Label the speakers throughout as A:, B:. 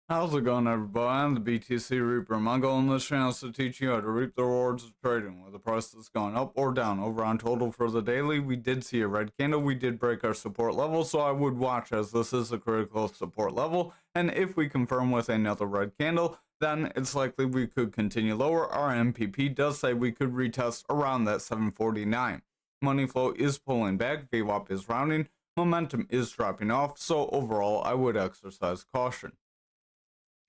A: How's it going, everybody? I'm the BTCReaper. My goal in this channel is to teach you how to reap the rewards of trading, whether the price is going up or down. Over on total for the daily, we did see a red candle. We did break our support level, so I would watch as this is a critical support level. And if we confirm with another red candle, then it's likely we could continue lower. Our MPP does say we could retest around that 749. Money flow is pulling back. VWAP is rounding. Momentum is dropping off. So overall, I would exercise caution.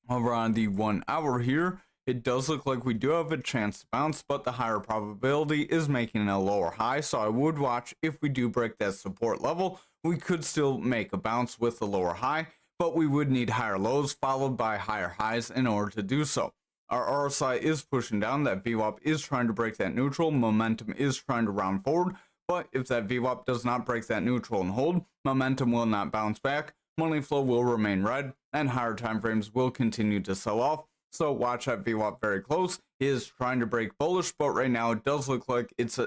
A: Over on the 1 hour here, it does look like we do have a chance to bounce, but the higher probability is making a lower high, so I would watch if we do break that support level. We could still make a bounce with the lower high, but we would need higher lows followed by higher highs in order to do so. Our RSI is pushing down, that VWAP is trying to break that neutral, momentum is trying to round forward, but if that VWAP does not break that neutral and hold, momentum will not bounce back. Money flow will remain red, and higher time frames will continue to sell off. So watch that VWAP very close. It is trying to break bullish, but right now it does look like it's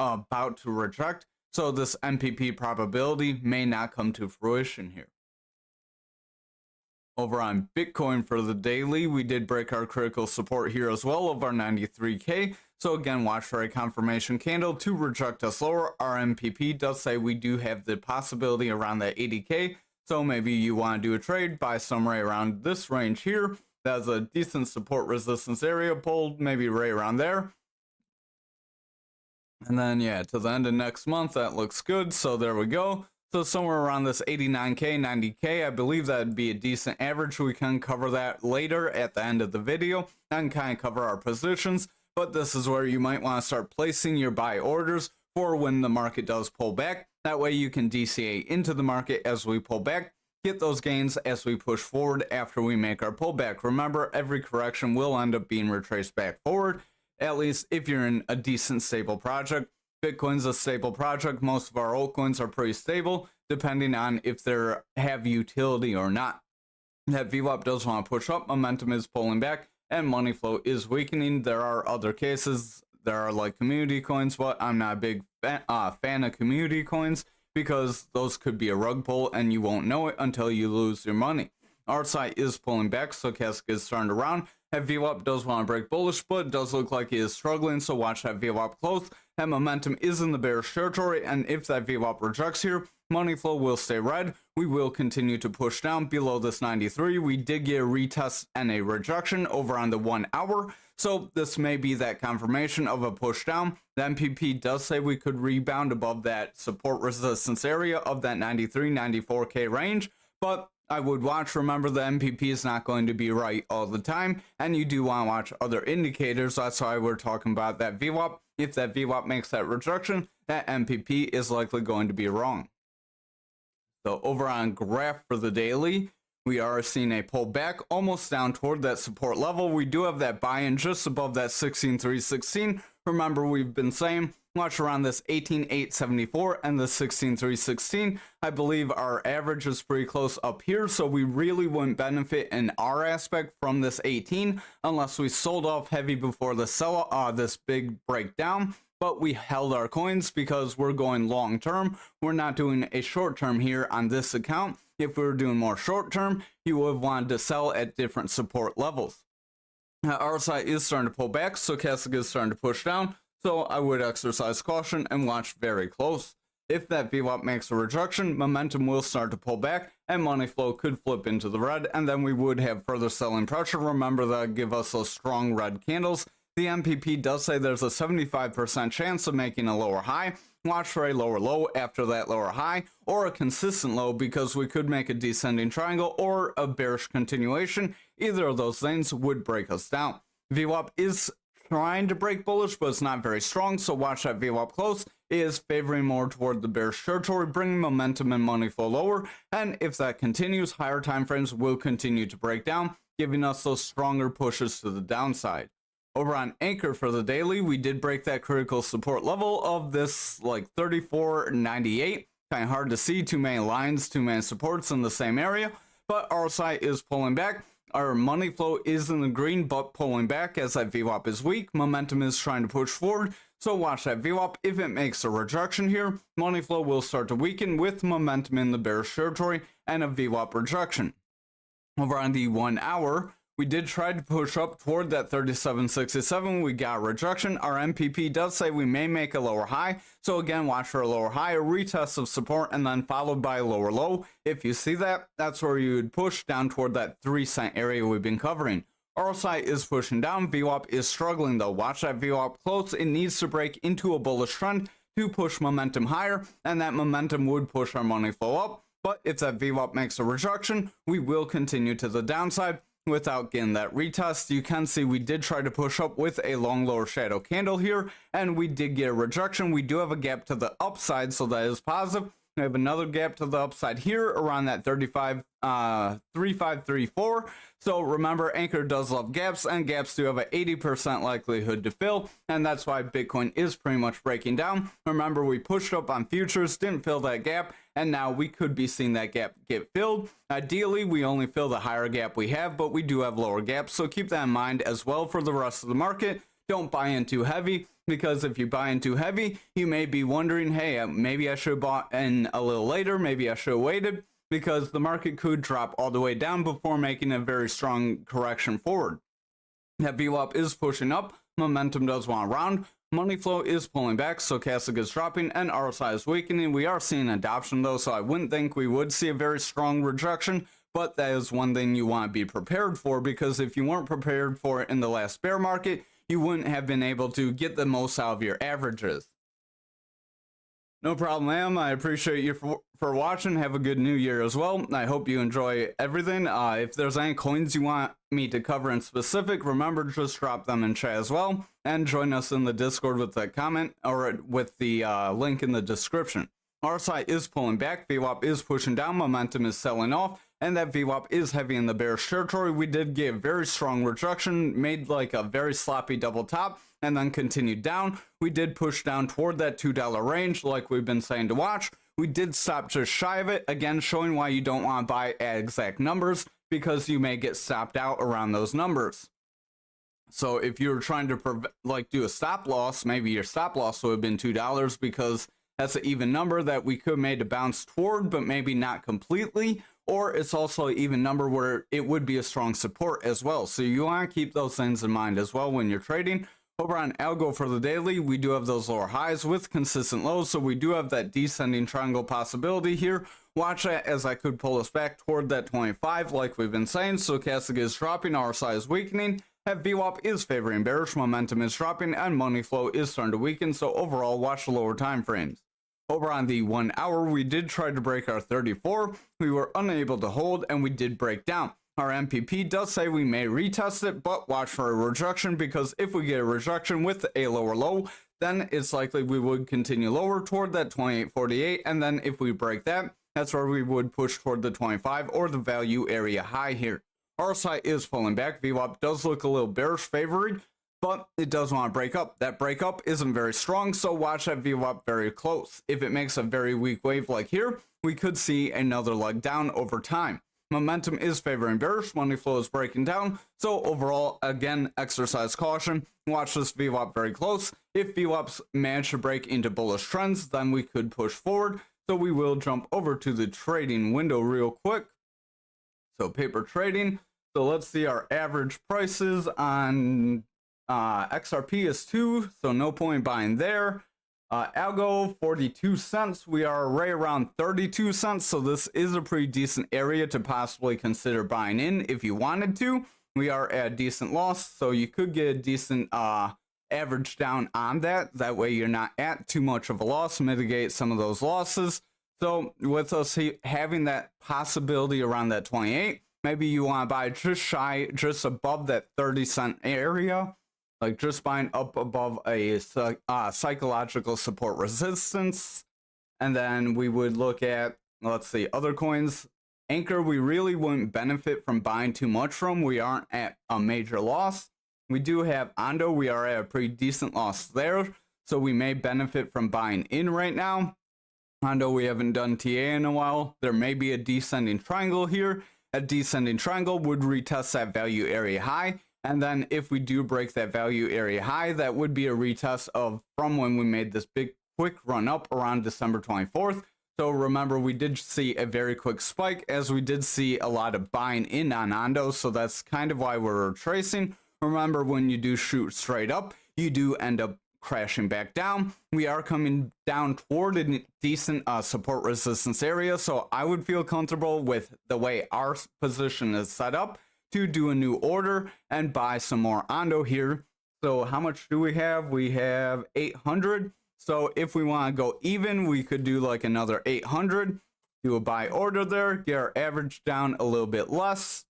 A: about to reject. So this MPP probability may not come to fruition here. Over on Bitcoin for the daily, we did break our critical support here as well of our 93K. So again, watch for a confirmation candle to reject us lower. Our MPP does say we do have the possibility around that 80K. So maybe you want to do a trade, buy some right around this range here. That's a decent support resistance area, pulled maybe right around there. And then, yeah, to the end of next month, that looks good. So there we go. So somewhere around this 89K, 90K, I believe that'd be a decent average. We can cover that later at the end of the video and kind of cover our positions. But this is where you might want to start placing your buy orders for when the market does pull back. That way you can DCA into the market as we pull back, get those gains as we push forward after we make our pullback. Remember, every correction will end up being retraced back forward, at least if you're in a decent stable project. Bitcoin's a stable project. Most of our altcoins are pretty stable, depending on if they have utility or not. That VWAP does want to push up, momentum is pulling back, and money flow is weakening. There are other cases. There are like community coins, but I'm not a big fan of community coins because those could be a rug pull and you won't know it until you lose your money. RSI is pulling back, stochastic is starting to round. That VWAP does want to break bullish, but it does look like it is struggling, so watch that VWAP close. That momentum is in the bearish territory, and if that VWAP rejects here, money flow will stay red. We will continue to push down below this 93. We did get a retest and a rejection over on the 1 hour, so this may be that confirmation of a push down. The MPP does say we could rebound above that support resistance area of that 93, 94K range, but I would watch. Remember, the MPP is not going to be right all the time, and you do want to watch other indicators. That's why we're talking about that VWAP. If that VWAP makes that rejection, that MPP is likely going to be wrong. So over on graph for the daily, we are seeing a pullback almost down toward that support level. We do have that buy-in just above that 16,316. Remember, we've been saying watch around this 18,874 and the 16,316. I believe our average is pretty close up here, so we really wouldn't benefit in our aspect from this 18 unless we sold off heavy before the sell this big breakdown. But we held our coins because we're going long term. We're not doing a short term here on this account. If we were doing more short term, you would have wanted to sell at different support levels. RSI is starting to pull back, stochastic is starting to push down, so I would exercise caution and watch very close. If that VWAP makes a rejection, momentum will start to pull back and money flow could flip into the red, and then we would have further selling pressure. Remember, that give us those strong red candles. The MPP does say there's a 75% chance of making a lower high. Watch for a lower low after that lower high, or a consistent low, because we could make a descending triangle or a bearish continuation. Either of those things would break us down. VWAP is trying to break bullish, but it's not very strong, so watch that VWAP close. It is favoring more toward the bearish territory, bringing momentum and money flow lower, and if that continues, higher time frames will continue to break down, giving us those stronger pushes to the downside. Over on Anchor for the daily, we did break that critical support level of this like 34.98. Kind of hard to see, too many lines, too many supports in the same area, but RSI is pulling back. Our money flow is in the green, but pulling back as that VWAP is weak. Momentum is trying to push forward, so watch that VWAP. If it makes a rejection here, money flow will start to weaken with momentum in the bearish territory and a VWAP rejection. Over on the 1 hour, we did try to push up toward that 37.67. We got rejection. Our MPP does say we may make a lower high. So again, watch for a lower high, a retest of support, and then followed by a lower low. If you see that, that's where you would push down toward that 3-cent area we've been covering. RSI is pushing down. VWAP is struggling though. Watch that VWAP close. It needs to break into a bullish trend to push momentum higher, and that momentum would push our money flow up. But if that VWAP makes a rejection, we will continue to the downside without getting that retest. You can see we did try to push up with a long lower shadow candle here, and we did get a rejection. We do have a gap to the upside, so that is positive. We have another gap to the upside here around that 35.34. So remember, Anchor does love gaps, and gaps do have an 80% likelihood to fill, and that's why Bitcoin is pretty much breaking down. Remember, we pushed up on futures, didn't fill that gap, and now we could be seeing that gap get filled. Ideally, we only fill the higher gap we have, but we do have lower gaps, so keep that in mind as well for the rest of the market. Don't buy in too heavy, because if you buy in too heavy, you may be wondering, hey, maybe I should have bought in a little later, maybe I should have waited, because the market could drop all the way down before making a very strong correction forward. That VWAP is pushing up, momentum does want to round, money flow is pulling back, stochastic is dropping, and RSI is weakening. We are seeing adoption though, so I wouldn't think we would see a very strong rejection, but that is one thing you want to be prepared for, because if you weren't prepared for it in the last bear market, you wouldn't have been able to get the most out of your averages. No problem, ma'am. I appreciate you for watching. Have a good new year as well. I hope you enjoy everything. If there's any coins you want me to cover in specific, remember, just drop them in chat as well. And join us in the Discord with that comment or with the link in the description. RSI is pulling back. VWAP is pushing down. Momentum is selling off. And that VWAP is heavy in the bearish territory. We did get a very strong rejection, made like a very sloppy double top, and then continued down. We did push down toward that $2 range, like we've been saying to watch. We did stop just shy of it, again showing why you don't want to buy at exact numbers, because you may get stopped out around those numbers. So if you're trying to do a stop loss, maybe your stop loss would have been $2, because that's an even number that we could have made a bounce toward, but maybe not completely. Or it's also an even number where it would be a strong support as well. So you want to keep those things in mind as well when you're trading. Over on algo for the daily, we do have those lower highs with consistent lows. So we do have that descending triangle possibility here. Watch that as I could pull us back toward that 25 like we've been saying. Stochastic is dropping, RSI is weakening. That VWAP is favoring bearish, momentum is dropping, and money flow is starting to weaken. So overall, watch the lower time frames. Over on the 1 hour, we did try to break our 34. We were unable to hold, and we did break down. Our MPP does say we may retest it, but watch for a rejection, because if we get a rejection with a lower low, then it's likely we would continue lower toward that 28.48, and then if we break that, that's where we would push toward the 25 or the value area high here. RSI is pulling back. VWAP does look a little bearish favored, but it does want to break up. That breakup isn't very strong, so watch that VWAP very close. If it makes a very weak wave like here, we could see another leg down over time. Momentum is favoring bearish, money flow is breaking down, so overall, again, exercise caution. Watch this VWAP very close. If VWAPs manage to break into bullish trends, then we could push forward. So we will jump over to the trading window real quick. So paper trading. So let's see our average prices on XRP is 2, so no point buying there. Algo 42 cents. We are right around 32 cents, so this is a pretty decent area to possibly consider buying in if you wanted to. We are at a decent loss, so you could get a decent average down on that. That way you're not at too much of a loss, mitigate some of those losses. So with us having that possibility around that 28, maybe you want to buy just above that 30-cent area. Like just buying up above a psychological support resistance. And then we would look at, let's see, other coins. Anchor, we really wouldn't benefit from buying too much from. We aren't at a major loss. We do have Ondo. We are at a pretty decent loss there. So we may benefit from buying in right now. Ondo, we haven't done TA in a while. There may be a descending triangle here. A descending triangle would retest that value area high. And then if we do break that value area high, that would be a retest of from when we made this big quick run up around December 24th. So remember, we did see a very quick spike as we did see a lot of buying in on Ondo. So that's kind of why we're retracing. Remember, when you do shoot straight up, you do end up crashing back down. We are coming down toward a decent support resistance area. So I would feel comfortable with the way our position is set up to do a new order and buy some more Ondo here. So how much do we have? We have 800. So if we want to go even, we could do like another 800, do a buy order there, get our average down a little bit less.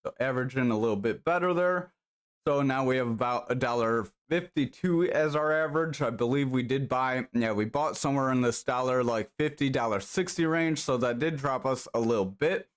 A: So averaging a little bit better there. So now we have about $1.52 as our average. I believe we did buy, we bought somewhere in this like $50, $60 range. So that did drop us a little bit.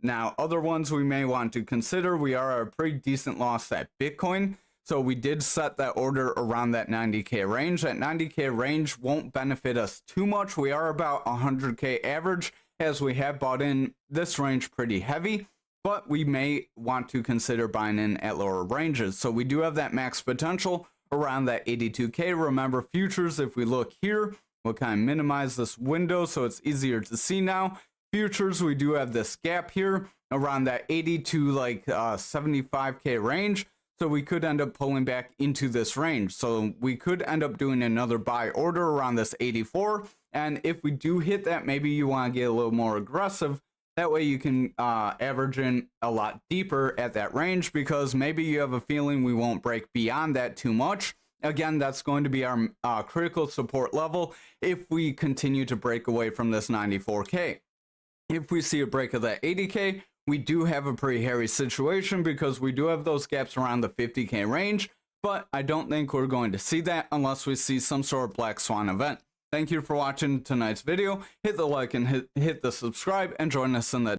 A: Now, other ones we may want to consider, we are at a pretty decent loss at Bitcoin. So we did set that order around that 90K range. That 90K range won't benefit us too much. We are about 100K average as we have bought in this range pretty heavy, but we may want to consider buying in at lower ranges. So we do have that max potential around that 82K. Remember, futures, if we look here, we'll kind of minimize this window so it's easier to see now. Futures, we do have this gap here around that 80 to like 75K range. So we could end up pulling back into this range. So we could end up doing another buy order around this 84. And if we do hit that, maybe you want to get a little more aggressive. That way you can average in a lot deeper at that range, because maybe you have a feeling we won't break beyond that too much. Again, that's going to be our critical support level if we continue to break away from this 94K. If we see a break of that 80K, we do have a pretty hairy situation because we do have those gaps around the 50K range, but I don't think we're going to see that unless we see some sort of black swan event. Thank you for watching tonight's video. Hit the like and hit the subscribe and join us in the